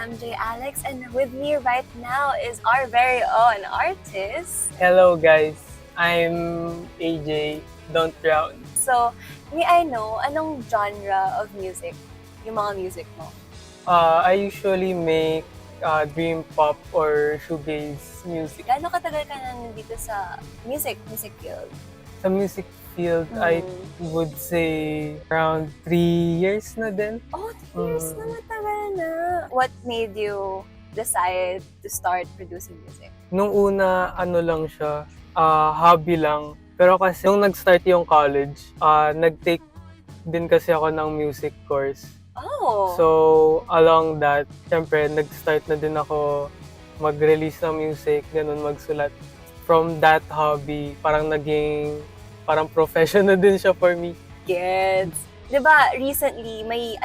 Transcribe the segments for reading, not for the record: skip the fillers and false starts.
MJ Alex, and with me right now is our very own artist. Hello guys, I'm AJ, Don't Drown. So, may I know, anong genre of music yung mga music mo? I usually make dream pop or shoegaze music. Gaano katagal ka na nandito sa music field? Sa music field, I would say around 3 years na din. Oh, 3 years na, matagal na. What made you decide to start producing music? Nung una, ano lang siya, hobby lang. Pero kasi nung nag-start yung college, nag-take din kasi ako ng music course. Oh! So, along that, syempre, nag-start na din ako mag-release ng music, ganun, magsulat. From that hobby, parang naging, parang profession na din siya for me. Gets. Diba, recently, may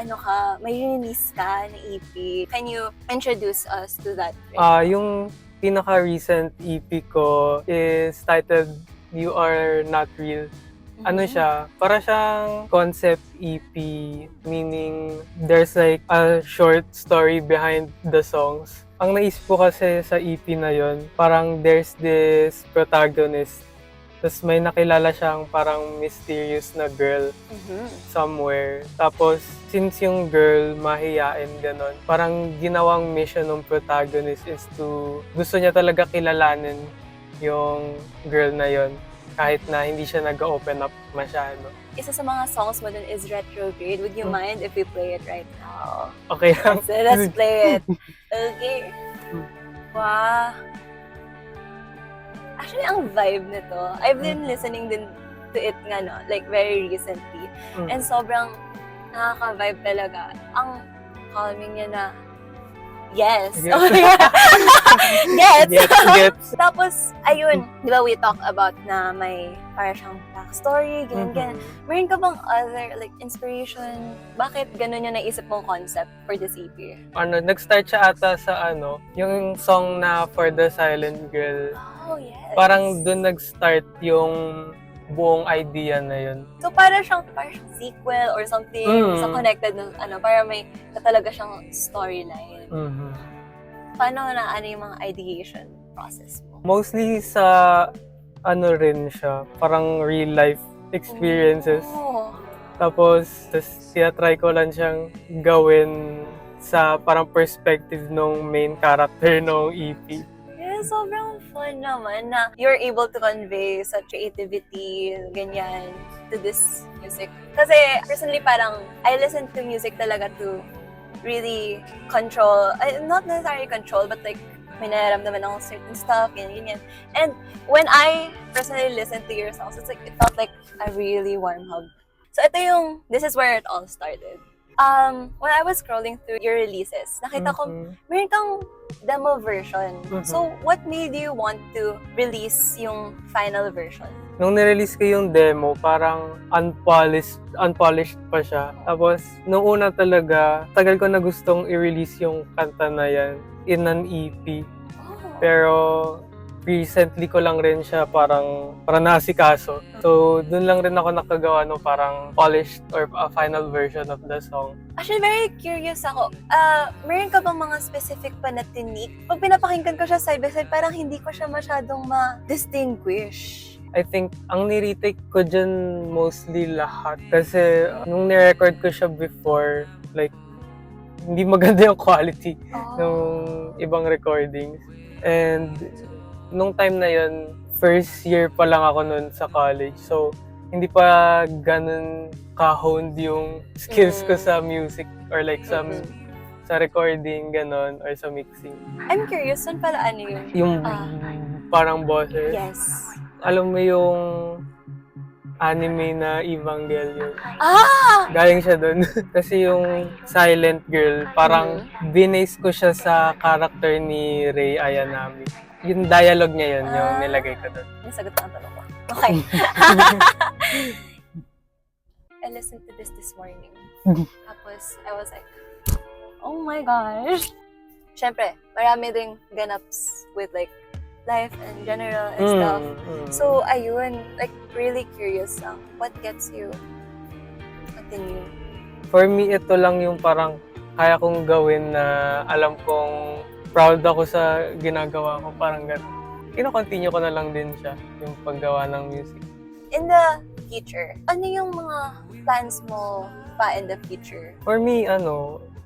release ka na EP. Can you introduce us to that? Yung pinaka-recent EP ko is titled You Are Not Real. Ano siya, para siyang concept EP, meaning there's like a short story behind the songs. Ang naisip ko kasi sa EP na yon, parang there's this protagonist, tapos may nakilala siyang parang mysterious na girl somewhere. Tapos, since yung girl mahiyain ganon, parang ginawang mission ng protagonist is to, gusto niya talaga kilalanin yung girl na yon, kahit na hindi siya nag-open up masyado. Isa sa mga songs mo dun is Retrograde. Would you mind if we play it right now? Okay lang. So let's play it. Okay. Wow. Actually, ang vibe nito, I've been listening din to it nga, no? Like, very recently. And sobrang nakaka-vibe talaga. Ang calming niya na, yes. Oh, yeah. Gets. Tapos, ayun, di ba we talk about na may para siyang backstory, ganyan. Meron ka bang other, like, inspiration? Bakit ganun yung naisip mong concept for this EP? Nag-start siya ata sa yung song na For the Silent Girl. Oh, yes. Parang dun nag-start yung buong idea na yun. So, para siyang sequel or something, so connected na, para may talaga siyang storyline. Paano na yung mga ideation process mo? Mostly sa rin siya, parang real life experiences. Oh. Tapos tinatry ko lang siyang gawin sa parang perspective ng main character ng EP. Yeah, sobrang fun naman na you're able to convey such creativity, ganyan, to this music. Kasi personally parang I listen to music talaga to really control, not necessarily control, but like may nararamdaman akong certain stuff, ganyan. And when I personally listen to your songs, it's like, it felt like a really warm hug. So this is where it all started. When I was scrolling through your releases, nakita ko, meron kang demo version. So, what made you want to release yung final version? Nung nirelease ko yung demo, parang unpolished pa siya. Tapos, nung una talaga, tagal ko na gustong i-release yung kanta na yan in an EP. Pero, recently ko lang rin siya parang nasikaso. So, dun lang rin ako nakagawa ng parang polished or a final version of the song. Actually, very curious ako. Meron ka bang mga specific pa na technique? Pag pinapakinggan ko siya side by side, parang hindi ko siya masyadong ma-distinguish. I think, ang niretake ko dyan mostly lahat. Kasi, nung nirecord ko siya before, like, hindi maganda yung quality ng ibang recordings. And, nung time na yun, first year pa lang ako nun sa college. So, hindi pa ganun ka-honed yung skills ko sa music or like sa recording, ganun, or sa mixing. I'm curious, saan pala yun? Yung parang bosses. Yes. Alam mo yung anime na Evangelion. Galing siya dun. Kasi yung Silent Girl, parang binase ko siya sa character ni Rei Ayanami. Yung dialogue niya yun, yung nilagay ko doon. Nasagot na ang tanong ko. Okay. I listened to this morning. Tapos, I was like, oh my gosh. Siyempre, marami ding ganaps with like life and general and stuff. So, ayun, like really curious what gets you to continue? For me, ito lang yung parang kaya kong gawin na alam kong proud ako sa ginagawa ko, parang gano'n. Kino-continue ko na lang din siya, yung paggawa ng music. In the future, ano yung mga plans mo pa in the future? For me,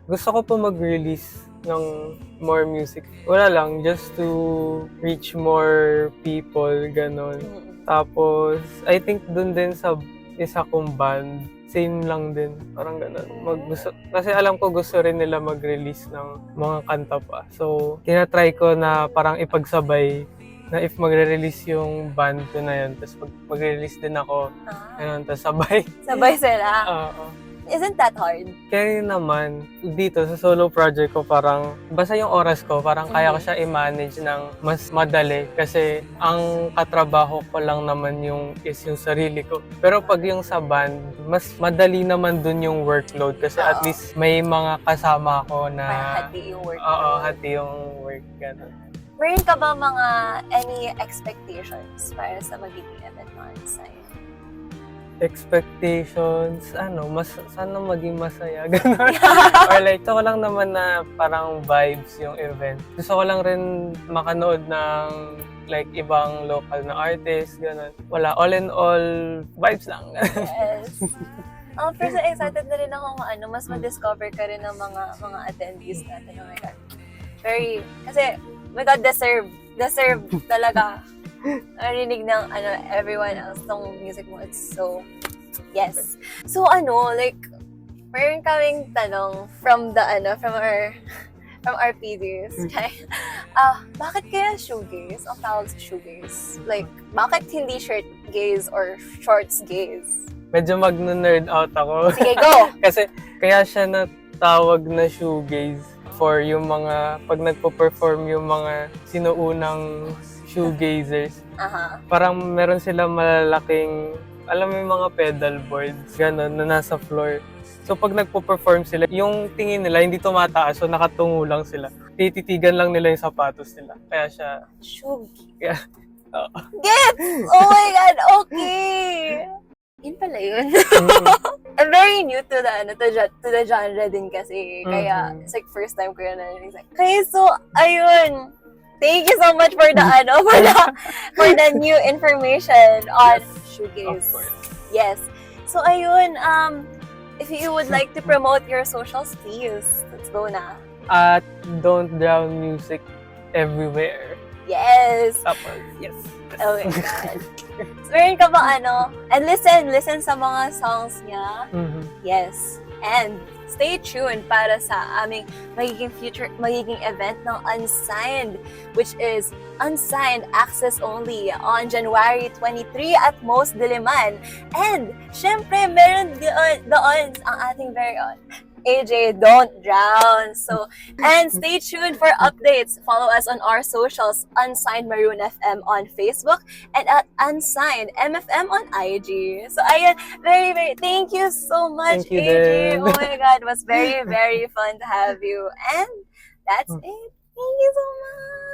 gusto ko po mag-release ng more music. Wala lang, just to reach more people, gano'n. Tapos, I think dun din sa isa kong band, same lang din. Parang gano'n. Kasi alam ko gusto rin nila mag-release ng mga kanta pa. So, tinatry ko na parang ipagsabay na if magre-release yung band ko na yun, tapos magre-release din ako, tapos sabay. Sabay sila. Oo. Isn't that hard? Kaya naman, dito sa solo project ko, parang, basta yung oras ko, parang kaya ko siya i-manage ng mas madali. Kasi ang katrabaho ko lang naman yung sarili ko. Pero pag yung sa band, mas madali naman dun yung workload. Kasi at least may mga kasama ko na... hati yung work. Oo, hati yung work. Ganun. Meron ka ba mga any expectations para sa magiging event mo on site? Expectations, sana maging masaya, gano'n. Or like, gusto ko lang naman na parang vibes yung event. Gusto ko lang rin makanood ng like ibang local na artist, gano'n. Wala, all in all, vibes lang. Yes. First, excited na rin ako mas ma-discover ka rin ng mga attendees natin. Oh my God. Kasi, oh my God, deserve talaga. Narinig ng everyone else tong music mo. It's so, yes. So like, meron kaming tanong from our PDs. Bakit kaya shoegaze? Ang tawag sa shoegaze. Like, bakit hindi shirt gaze or shorts gaze? Medyo mag-nerd out ako. Sige, go! Kasi, kaya siya natawag na shoegaze for yung mga, pag nagpo-perform yung mga sinuunang shoegazers. Parang meron silang malalaking, alam mo yung mga pedal boards, gano'n, na nasa floor. So pag nagpo-perform sila, yung tingin nila hindi tumataas, so nakatungo lang sila. Tititigan lang nila yung sapatos nila. Kaya siya... Shoegaze. Oo. Gets! Oh my God, okay! Yun pala yun. I'm very new to the genre din kasi. Kaya, it's like first time ko yun narinig. Okay, so, ayun. Thank you so much for for the new information on shoegaze. Of course. Yes. So ayun, if you would like to promote your socials, please, let's go na. At Don't Drown Music everywhere. Yes. Tapos, yes. Oh my God. So, meron ka ba and listen sa mga songs niya. Yes. And stay tuned para sa aming magiging event ng Unsigned, which is Unsigned Access Only on January 23 at Most Diliman. And, syempre, meron doon ang ating very own AJ Don't Drown. So, and stay tuned for updates. Follow us on our socials, Unsigned Maroon FM on Facebook and at Unsigned MFM on IG. So, ayun, very, very, thank you so much, Thank you, AJ. din. Oh my God, it was very, very fun to have you. And that's it. Thank you so much.